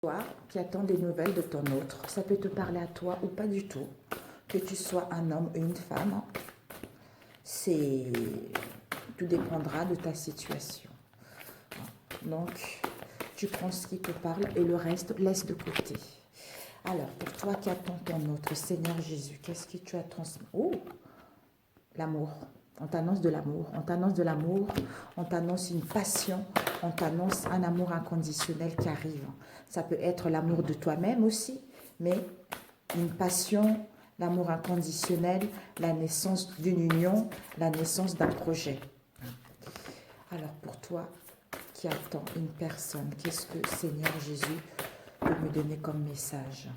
Toi qui attends des nouvelles de ton autre, ça peut te parler à toi ou pas du tout. Que tu sois un homme ou une femme, c'est tout dépendra de ta situation. Donc, tu prends ce qui te parle et le reste, laisse de côté. Alors, pour toi qui attends ton autre, Seigneur Jésus, qu'est-ce que tu as transmis? Oh, l'amour. On t'annonce de l'amour, on t'annonce de l'amour, on t'annonce une passion, on t'annonce un amour inconditionnel qui arrive. Ça peut être l'amour de toi-même aussi, mais une passion, l'amour inconditionnel, la naissance d'une union, la naissance d'un projet. Alors pour toi qui attends une personne, qu'est-ce que Seigneur Jésus peut me donner comme message?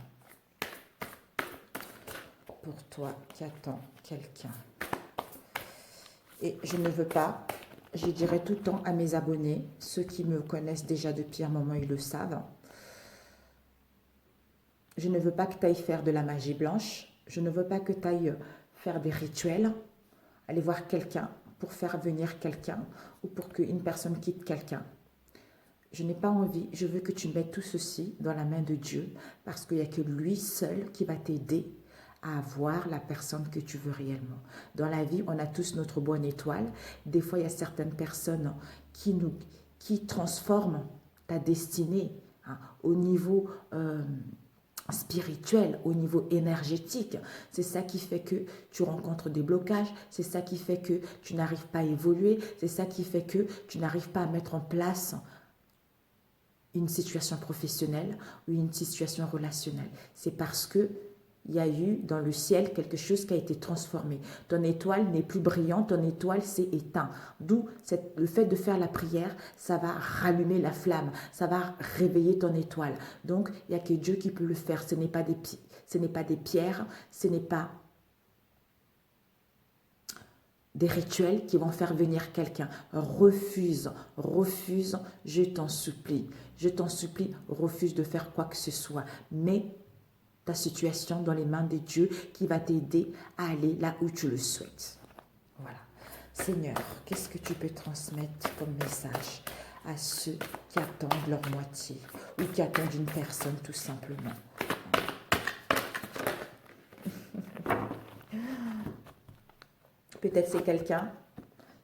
Pour toi qui attends quelqu'un. Et je ne veux pas, je dirais tout le temps à mes abonnés, ceux qui me connaissent déjà depuis un moment, ils le savent. Je ne veux pas que tu ailles faire de la magie blanche. Je ne veux pas que tu ailles faire des rituels, aller voir quelqu'un pour faire venir quelqu'un ou pour qu'une personne quitte quelqu'un. Je n'ai pas envie, je veux que tu mettes tout ceci dans la main de Dieu parce qu'il n'y a que lui seul qui va t'aider à avoir la personne que tu veux réellement. Dans la vie, on a tous notre bonne étoile. Des fois, il y a certaines personnes qui transforment ta destinée au niveau spirituel, au niveau énergétique. C'est ça qui fait que tu rencontres des blocages, c'est ça qui fait que tu n'arrives pas à évoluer, c'est ça qui fait que tu n'arrives pas à mettre en place une situation professionnelle ou une situation relationnelle. C'est parce que il y a eu dans le ciel quelque chose qui a été transformé. Ton étoile n'est plus brillante, ton étoile s'est éteinte. D'où le fait de faire la prière, ça va rallumer la flamme, ça va réveiller ton étoile. Donc, il n'y a que Dieu qui peut le faire. Ce n'est pas des pierres, ce n'est pas des rituels qui vont faire venir quelqu'un. Refuse, je t'en supplie. Je t'en supplie, refuse de faire quoi que ce soit. Mais ta situation dans les mains de Dieu qui va t'aider à aller là où tu le souhaites. Voilà. Seigneur, qu'est-ce que tu peux transmettre comme message à ceux qui attendent leur moitié ou qui attendent une personne tout simplement? Peut-être c'est quelqu'un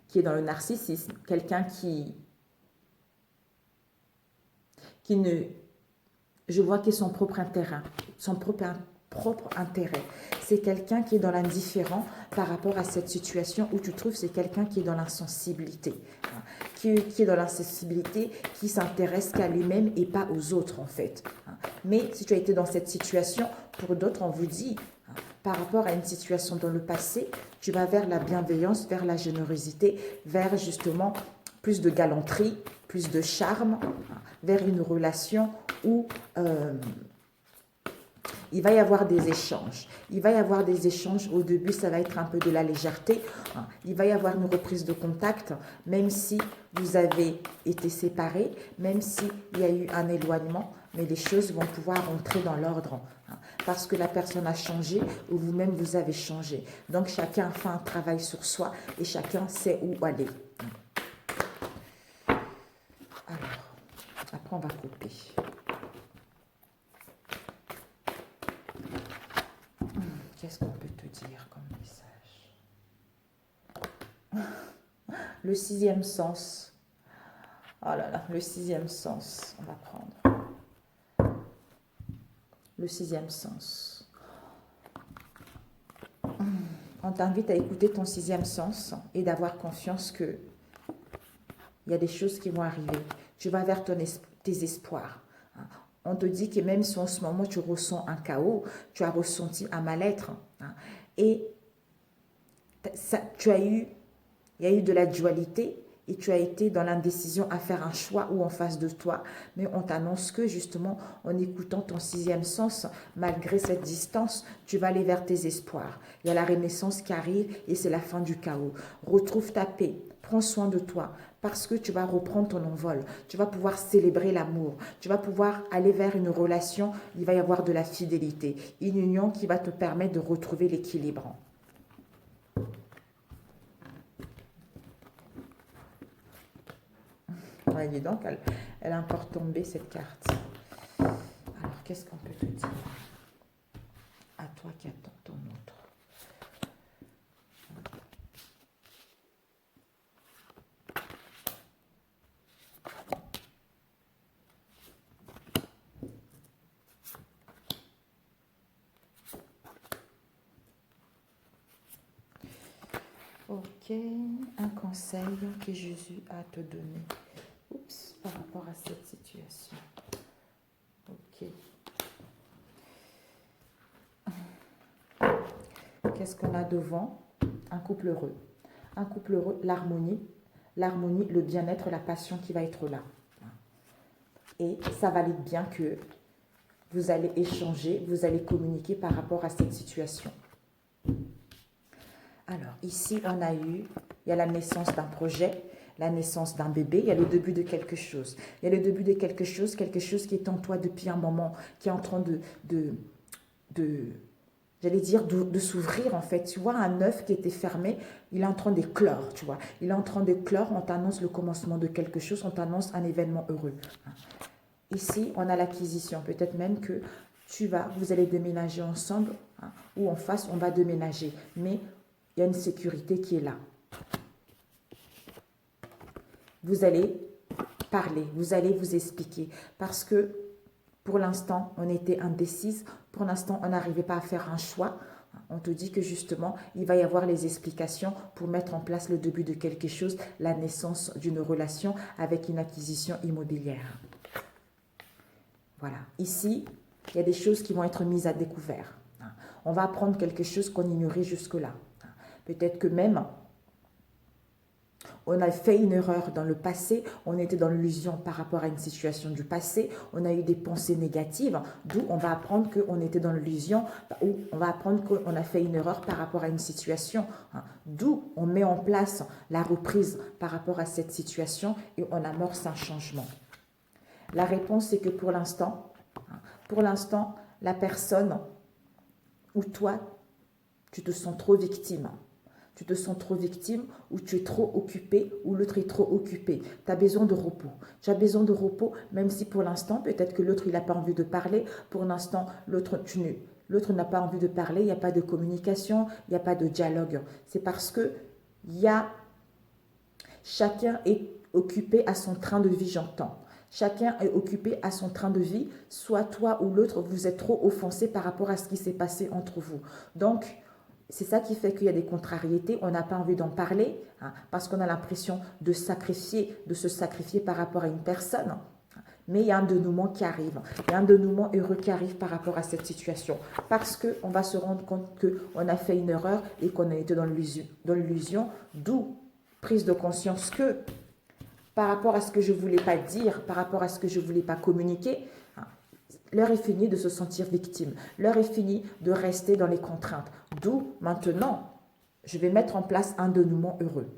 qui est dans le narcissisme, quelqu'un qui ne... Je vois qu'il est son propre intérêt, C'est quelqu'un qui est dans l'indifférent par rapport à cette situation où tu trouves, c'est quelqu'un qui est dans l'insensibilité, qui est dans l'insensibilité, qui s'intéresse qu'à lui-même et pas aux autres en fait. Mais si tu as été dans cette situation, pour d'autres, on vous dit, par rapport à une situation dans le passé, tu vas vers la bienveillance, vers la générosité, vers justement plus de galanterie, plus de charme, vers une relation où il va y avoir des échanges. Il va y avoir des échanges. Au début, ça va être un peu de la légèreté. Il va y avoir une reprise de contact, même si vous avez été séparés, même s'il y a eu un éloignement, mais les choses vont pouvoir rentrer dans l'ordre. Parce que la personne a changé ou vous-même vous avez changé. Donc chacun fait un travail sur soi et chacun sait où aller. Alors, après on va couper. Qu'est-ce qu'on peut te dire comme message? Le sixième sens. Oh là là, le sixième sens. On va prendre. Le sixième sens. On t'invite à écouter ton sixième sens et d'avoir confiance que il y a des choses qui vont arriver. Tu vas vers tes espoirs. On te dit que même si en ce moment tu ressens un chaos, tu as ressenti un mal-être et il y a eu de la dualité et tu as été dans l'indécision à faire un choix ou en face de toi. Mais on t'annonce que justement en écoutant ton sixième sens, malgré cette distance, tu vas aller vers tes espoirs. Il y a la renaissance qui arrive et c'est la fin du chaos. Retrouve ta paix. Prends soin de toi parce que tu vas reprendre ton envol. Tu vas pouvoir célébrer l'amour. Tu vas pouvoir aller vers une relation. Il va y avoir de la fidélité. Une union qui va te permettre de retrouver l'équilibre. Ouais, dis donc, elle a encore tombé cette carte. qu'est-ce qu'on peut te dire? À toi qui attends ton autre. Ok, un conseil que Jésus a à te donner. Oups, par rapport à cette situation. Ok. Qu'est-ce qu'on a devant? Un couple heureux. Un couple heureux, l'harmonie, le bien-être, la passion qui va être là. Et ça valide bien que vous allez échanger, vous allez communiquer par rapport à cette situation. Alors, ici, il y a la naissance d'un projet, la naissance d'un bébé, il y a le début de quelque chose. Il y a le début de quelque chose qui est en toi depuis un moment, qui est en train j'allais dire, de s'ouvrir en fait. Tu vois, un œuf qui était fermé, il est en train d'éclore, tu vois. Il est en train d'éclore, on t'annonce le commencement de quelque chose, on t'annonce un événement heureux. Ici, on a l'acquisition, peut-être même que vous allez déménager ensemble, ou en face, on va déménager. Mais il y a une sécurité qui est là. Vous allez parler, vous allez vous expliquer. Parce que pour l'instant, on était indécise. Pour l'instant, on n'arrivait pas à faire un choix. On te dit que justement, il va y avoir les explications pour mettre en place le début de quelque chose, la naissance d'une relation avec une acquisition immobilière. Voilà. Ici, il y a des choses qui vont être mises à découvert. On va apprendre quelque chose qu'on ignorait jusque-là. Peut-être que même, on a fait une erreur dans le passé, on était dans l'illusion par rapport à une situation du passé, on a eu des pensées négatives, d'où on va apprendre qu'on était dans l'illusion, ou on va apprendre qu'on a fait une erreur par rapport à une situation, d'où on met en place la reprise par rapport à cette situation et on amorce un changement. La réponse, c'est que pour l'instant, la personne ou toi, tu te sens trop victime. Tu te sens trop victime ou tu es trop occupé ou l'autre est trop occupé. Tu as besoin de repos. Tu as besoin de repos, même si pour l'instant, peut-être que l'autre, il n'a pas envie de parler. Pour l'instant, l'autre n'a pas envie de parler. Il n'y a pas de communication, il n'y a pas de dialogue. C'est parce que chacun est occupé à son train de vie, j'entends. Chacun est occupé à son train de vie, soit toi ou l'autre, vous êtes trop offensé par rapport à ce qui s'est passé entre vous. Donc, c'est ça qui fait qu'il y a des contrariétés, on n'a pas envie d'en parler, parce qu'on a l'impression de se sacrifier par rapport à une personne. Mais il y a un dénouement qui arrive, il y a un dénouement heureux qui arrive par rapport à cette situation, parce qu'on va se rendre compte qu'on a fait une erreur et qu'on a été dans l'illusion, d'où prise de conscience que par rapport à ce que je ne voulais pas dire, par rapport à ce que je ne voulais pas communiquer, l'heure est finie de se sentir victime. L'heure est finie de rester dans les contraintes. D'où, maintenant, je vais mettre en place un dénouement heureux.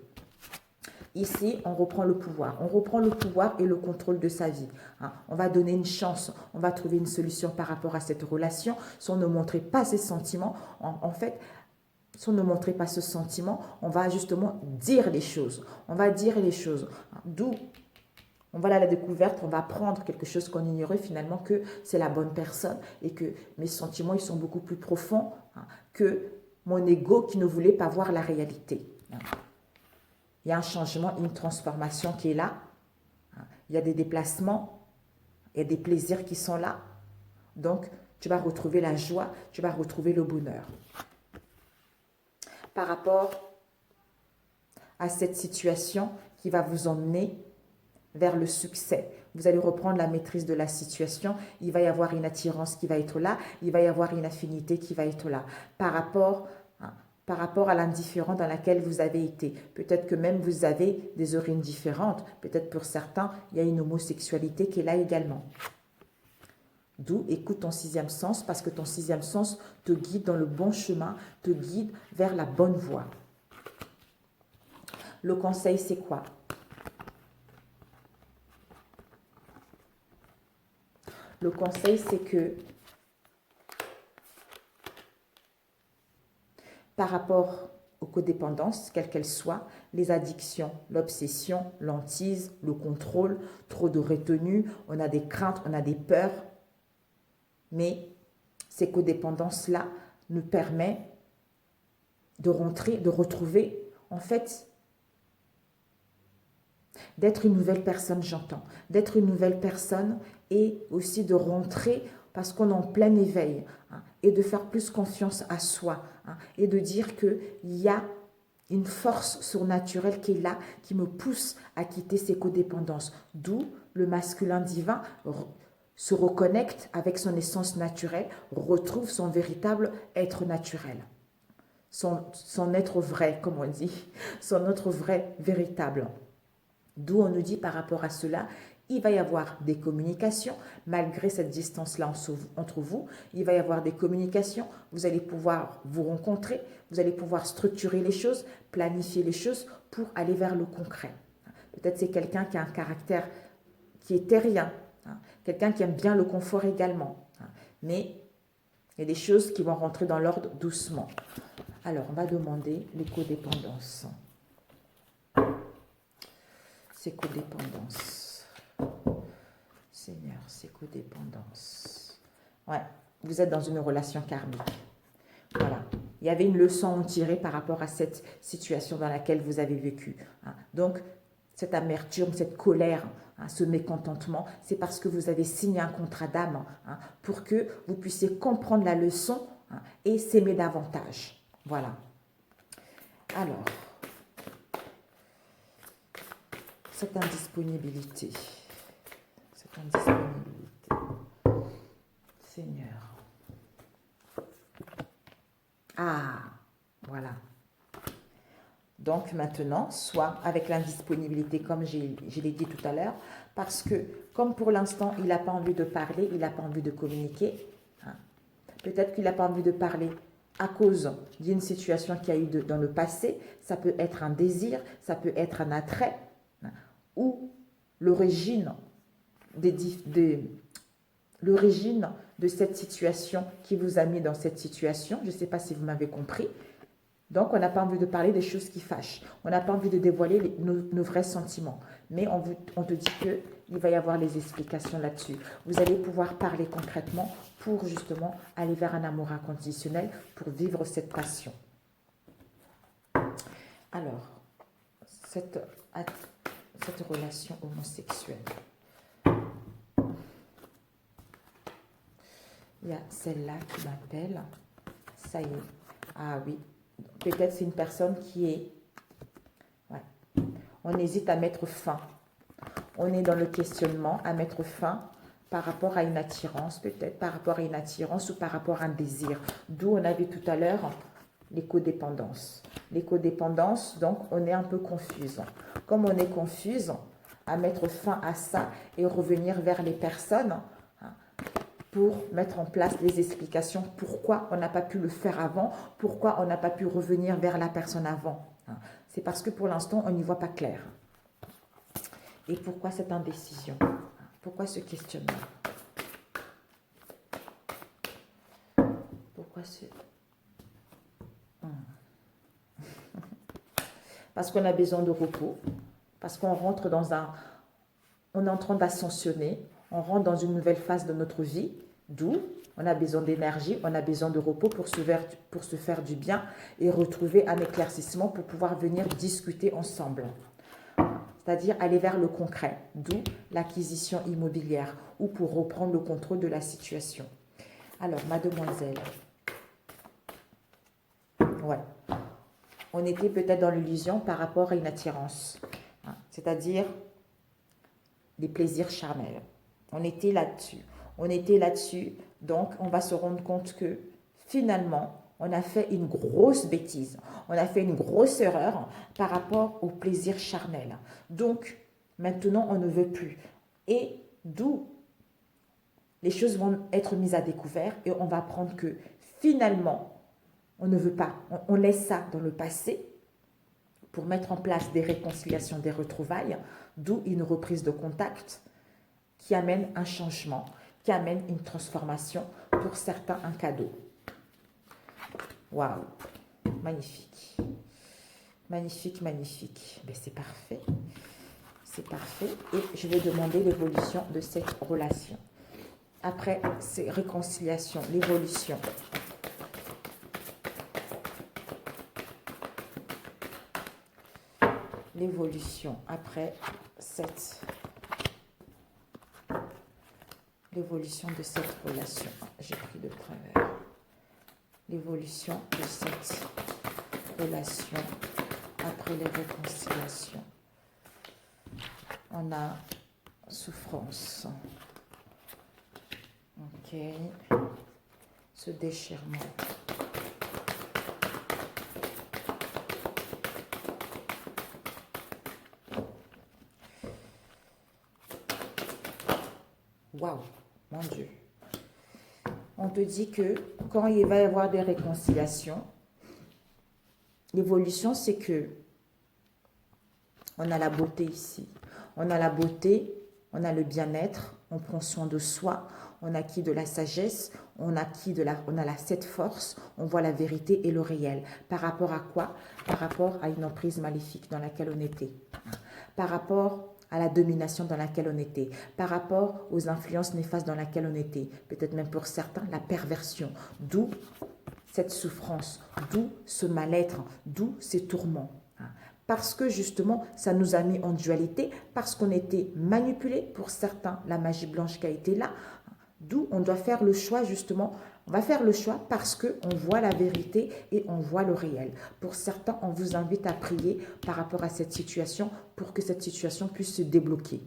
Ici, on reprend le pouvoir. On reprend le pouvoir et le contrôle de sa vie. On va donner une chance. On va trouver une solution par rapport à cette relation. Si on ne montrait pas ses sentiments, en fait, si on ne montrait pas ce sentiment, on va justement dire les choses. On va dire les choses. D'où on va à la découverte, on va apprendre quelque chose qu'on ignorait finalement, que c'est la bonne personne et que mes sentiments, ils sont beaucoup plus profonds que mon ego qui ne voulait pas voir la réalité. Il y a un changement, une transformation qui est là. Il y a des déplacements, il y a des plaisirs qui sont là. Donc, tu vas retrouver la joie, tu vas retrouver le bonheur. Par rapport à cette situation qui va vous emmener vers le succès. Vous allez reprendre la maîtrise de la situation. Il va y avoir une attirance qui va être là. Il va y avoir une affinité qui va être là. Par rapport à l'indifférent dans laquelle vous avez été. Peut-être que même vous avez des origines différentes. Peut-être pour certains, il y a une homosexualité qui est là également. D'où écoute ton sixième sens, parce que ton sixième sens te guide dans le bon chemin, te guide vers la bonne voie. Le conseil, c'est quoi? Le conseil, c'est que par rapport aux codépendances, quelles qu'elles soient, les addictions, l'obsession, l'hantise, le contrôle, trop de retenue, on a des craintes, on a des peurs, Mais ces codépendances-là nous permettent de rentrer, de retrouver, en fait, d'être une nouvelle personne, j'entends, d'être une nouvelle personne et aussi de rentrer parce qu'on est en plein éveil, hein, et de faire plus confiance à soi, hein, et de dire qu'il y a une force surnaturelle qui est là, qui me pousse à quitter ces codépendances. D'où le masculin divin se reconnecte avec son essence naturelle, retrouve son véritable être naturel. Son être vrai, comme on dit, son être vrai, véritable. D'où on nous dit par rapport à cela, il va y avoir des communications, malgré cette distance-là entre vous, il va y avoir des communications, vous allez pouvoir vous rencontrer, vous allez pouvoir structurer les choses, planifier les choses pour aller vers le concret. Peut-être c'est quelqu'un qui a un caractère qui est terrien, hein, quelqu'un qui aime bien le confort également, hein, mais il y a des choses qui vont rentrer dans l'ordre doucement. Alors, on va demander les codépendances. C'est codépendance. Seigneur, c'est codépendance. Ouais, vous êtes dans une relation karmique. Voilà. Il y avait une leçon à tirer par rapport à cette situation dans laquelle vous avez vécu, hein. Donc, cette amertume, cette colère, hein, ce mécontentement, c'est parce que vous avez signé un contrat d'âme, hein, pour que vous puissiez comprendre la leçon, hein, et s'aimer davantage. Voilà. Alors, cette indisponibilité. Cette indisponibilité. Seigneur. Ah, voilà. Donc maintenant, soit avec l'indisponibilité, comme je l'ai dit tout à l'heure, parce que comme pour l'instant, il n'a pas envie de parler, il n'a pas envie de communiquer, hein. Peut-être qu'il n'a pas envie de parler à cause d'une situation qu'il y a eu dans le passé, ça peut être un désir, ça peut être un attrait, hein, ou l'origine de cette situation qui vous a mis dans cette situation. Je ne sais pas si vous m'avez compris. Donc, on n'a pas envie de parler des choses qui fâchent. On n'a pas envie de dévoiler nos vrais sentiments. Mais on te dit qu'il va y avoir les explications là-dessus. Vous allez pouvoir parler concrètement pour justement aller vers un amour inconditionnel, pour vivre cette passion. Alors, cette relation homosexuelle. Il y a celle-là qui m'appelle. Ça y est. Ah oui. Peut-être c'est une personne qui est... Ouais. On hésite à mettre fin. On est dans le questionnement à mettre fin par rapport à une attirance, peut-être par rapport à une attirance ou par rapport à un désir. D'où on a vu tout à l'heure les codépendances. Les codépendances, donc on est un peu confuse. Comme on est confuse, à mettre fin à ça et revenir vers les personnes, hein, pour mettre en place des explications pourquoi on n'a pas pu le faire avant, pourquoi on n'a pas pu revenir vers la personne avant. C'est parce que pour l'instant, on n'y voit pas clair. Et pourquoi cette indécision? Pourquoi ce questionnement? Pourquoi ce... Parce qu'on a besoin de repos, parce qu'on rentre dans un... On est en train d'ascensionner, on rentre dans une nouvelle phase de notre vie, d'où on a besoin d'énergie, on a besoin de repos pour se faire du bien et retrouver un éclaircissement pour pouvoir venir discuter ensemble. C'est-à-dire aller vers le concret, d'où l'acquisition immobilière ou pour reprendre le contrôle de la situation. Alors, mademoiselle, ouais, on était peut-être dans l'illusion par rapport à une attirance, hein, c'est-à-dire les plaisirs charnels. On était là-dessus. On était là-dessus, donc on va se rendre compte que finalement, on a fait une grosse bêtise. On a fait une grosse erreur par rapport au plaisir charnel. Donc, maintenant, on ne veut plus. Et d'où les choses vont être mises à découvert et on va apprendre que finalement, on ne veut pas. On laisse ça dans le passé pour mettre en place des réconciliations, des retrouvailles, d'où une reprise de contact qui amène un changement, qui amène une transformation, pour certains un cadeau. Waouh, magnifique, magnifique, magnifique. Ben, c'est parfait, c'est parfait. Et je vais demander l'évolution de cette relation. Après, c'est réconciliation, l'évolution. L'évolution. Après, 7. L'évolution de cette relation. J'ai pris de travers. L'évolution de cette relation après les réconciliations. On a souffrance. Ok. Ce déchirement. Waouh, mon Dieu. On te dit que quand il va y avoir des réconciliations, l'évolution, c'est que on a la beauté ici. On a la beauté, on a le bien-être, on prend soin de soi, on acquit de la sagesse, on a cette force, on voit la vérité et le réel. Par rapport à quoi? Par rapport à une emprise maléfique dans laquelle on était. Par rapport à la domination dans laquelle on était, par rapport aux influences néfastes dans laquelle on était, peut-être même pour certains, la perversion, d'où cette souffrance, d'où ce mal-être, d'où ces tourments. Parce que justement, ça nous a mis en dualité, parce qu'on était manipulés, pour certains, la magie blanche qui a été là, d'où on doit faire le choix justement. On va faire le choix parce qu'on voit la vérité et on voit le réel. Pour certains, on vous invite à prier par rapport à cette situation pour que cette situation puisse se débloquer.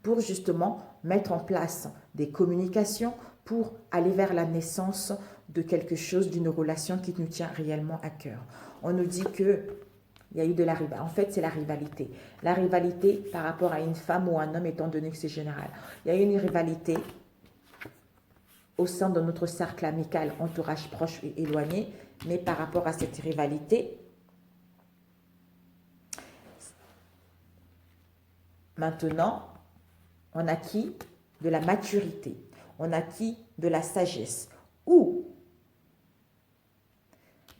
Pour justement mettre en place des communications, pour aller vers la naissance de quelque chose, d'une relation qui nous tient réellement à cœur. On nous dit que il y a eu de la rivalité. En fait, c'est la rivalité. La rivalité par rapport à une femme ou un homme, étant donné que c'est général. Il y a eu une rivalité au sein de notre cercle amical, entourage proche et éloigné, mais par rapport à cette rivalité, maintenant, on acquis de la maturité, on acquis de la sagesse, ou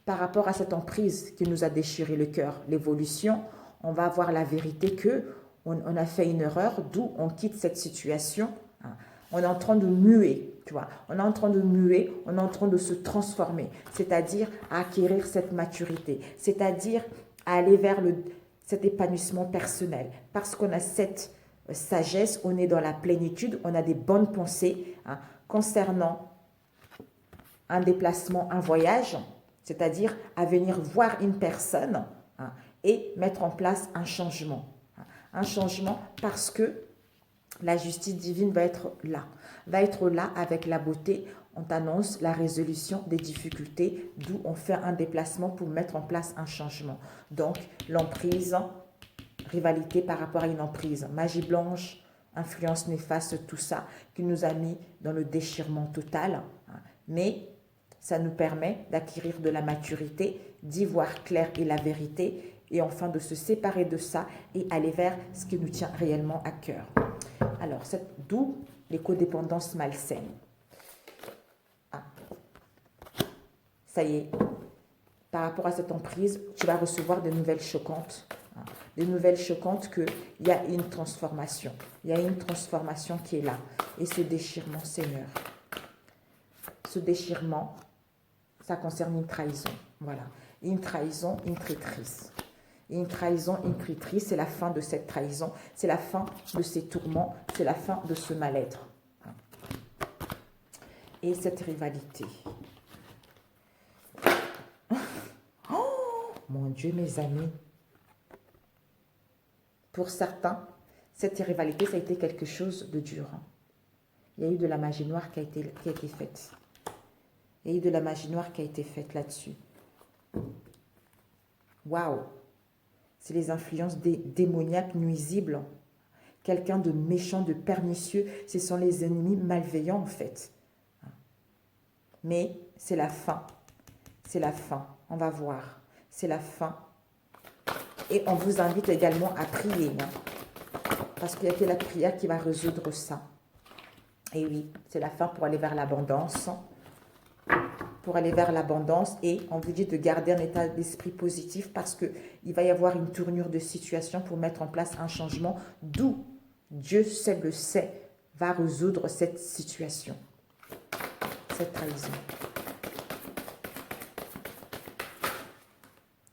par rapport à cette emprise qui nous a déchiré le cœur, l'évolution, on va avoir la vérité que on a fait une erreur, d'où on quitte cette situation. On est en train de muer, tu vois. On est en train de muer, on est en train de se transformer, c'est-à-dire à acquérir cette maturité, c'est-à-dire à aller vers cet épanouissement personnel. Parce qu'on a cette sagesse, on est dans la plénitude, on a des bonnes pensées concernant un déplacement, un voyage, c'est-à-dire à venir voir une personne et mettre en place un changement. Un changement parce que la justice divine va être là avec la beauté. On t'annonce la résolution des difficultés, d'où on fait un déplacement pour mettre en place un changement. Donc, l'emprise, rivalité par rapport à une emprise, magie blanche, influence néfaste, tout ça, qui nous a mis dans le déchirement total. Mais ça nous permet d'acquérir de la maturité, d'y voir clair et la vérité, et enfin de se séparer de ça et aller vers ce qui nous tient réellement à cœur. Alors, d'où les codépendances malsaines. Ça y est, par rapport à cette emprise, tu vas recevoir des nouvelles choquantes. Des nouvelles choquantes qu'il y a une transformation. Il y a une transformation qui est là. Et ce déchirement, Seigneur, ce déchirement, ça concerne une trahison. Voilà. Une trahison, une traîtrise. Une trahison, une traîtrise, c'est la fin de cette trahison, c'est la fin de ces tourments, c'est la fin de ce mal-être. Et cette rivalité. Oh, mon Dieu, mes amis. Pour certains, cette rivalité, ça a été quelque chose de dur. Il y a eu de la magie noire qui a été faite. Il y a eu de la magie noire qui a été faite là-dessus. Waouh! C'est les influences démoniaques nuisibles. Quelqu'un de méchant, de pernicieux, ce sont les ennemis malveillants en fait. Mais c'est la fin. C'est la fin. On va voir. C'est la fin. Et on vous invite également à prier. Parce qu'il y a que la prière qui va résoudre ça. Et oui, c'est la fin pour aller vers l'abondance. Pour aller vers l'abondance, et on vous dit de garder un état d'esprit positif parce qu'il va y avoir une tournure de situation pour mettre en place un changement, d'où Dieu seul le sait, va résoudre cette situation, cette trahison.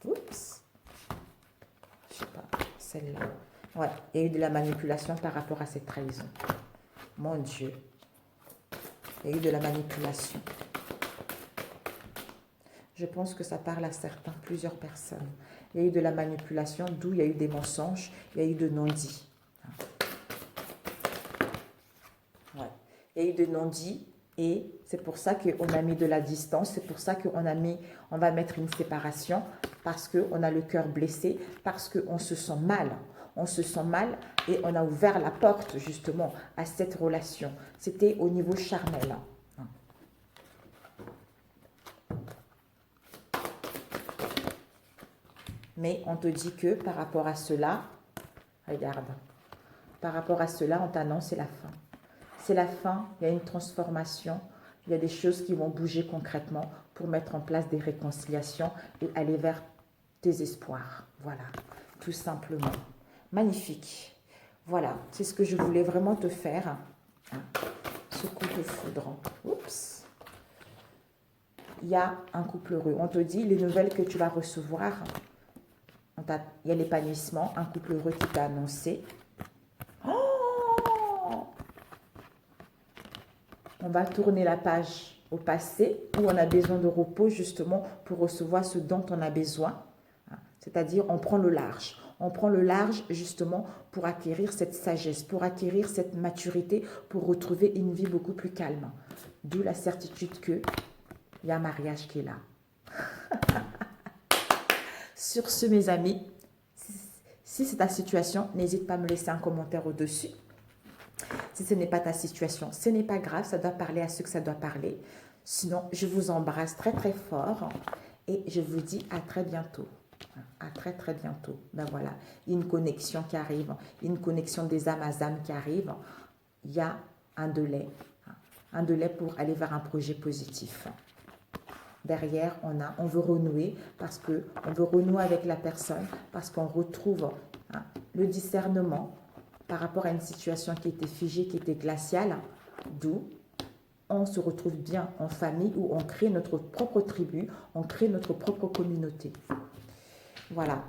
Oups. Je sais pas, celle-là. Ouais, il y a eu de la manipulation par rapport à cette trahison. Mon Dieu. Il y a eu de la manipulation. Je pense que ça parle à plusieurs personnes. Il y a eu de la manipulation, d'où il y a eu des mensonges, il y a eu de non-dits. Ouais. Il y a eu de non-dits et c'est pour ça qu'on a mis de la distance, c'est pour ça on va mettre une séparation, parce qu'on a le cœur blessé, parce qu'on se sent mal. On se sent mal et on a ouvert la porte justement à cette relation. C'était au niveau charnel. Mais on te dit que par rapport à cela, regarde, par rapport à cela, on t'annonce c'est la fin. C'est la fin, il y a une transformation, il y a des choses qui vont bouger concrètement pour mettre en place des réconciliations et aller vers tes espoirs. Voilà, tout simplement. Magnifique. Voilà, c'est ce que je voulais vraiment te faire. Ce coup de foudre. Oups. Il y a un couple heureux. On te dit les nouvelles que tu vas recevoir. Il y a l'épanouissement, un couple heureux qui t'a annoncé. Oh, on va tourner la page au passé où on a besoin de repos justement pour recevoir ce dont on a besoin. C'est-à-dire on prend le large. On prend le large justement pour acquérir cette sagesse, pour acquérir cette maturité, pour retrouver une vie beaucoup plus calme. D'où la certitude qu'il y a un mariage qui est là. Sur ce, mes amis, si c'est ta situation, n'hésite pas à me laisser un commentaire au-dessus. Si ce n'est pas ta situation, ce n'est pas grave, ça doit parler à ceux que ça doit parler. Sinon, je vous embrasse très très fort et je vous dis à très bientôt. À très très bientôt. Ben voilà, une connexion qui arrive, une connexion des âmes à âmes qui arrive. Il y a un délai pour aller vers un projet positif. Derrière, on veut renouer parce qu'on veut renouer avec la personne, parce qu'on retrouve le discernement par rapport à une situation qui était figée, qui était glaciale, d'où on se retrouve bien en famille, où on crée notre propre tribu, on crée notre propre communauté. Voilà.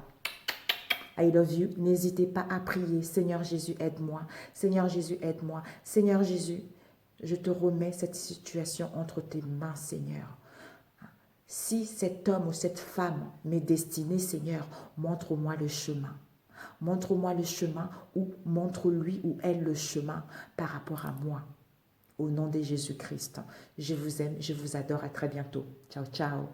I love you. N'hésitez pas à prier. Seigneur Jésus, aide-moi. Seigneur Jésus, aide-moi. Seigneur Jésus, je te remets cette situation entre tes mains, Seigneur. Si cet homme ou cette femme m'est destiné, Seigneur, montre-moi le chemin. Montre-moi le chemin ou montre-lui ou elle le chemin par rapport à moi. Au nom de Jésus-Christ, je vous aime, je vous adore. À très bientôt. Ciao, ciao.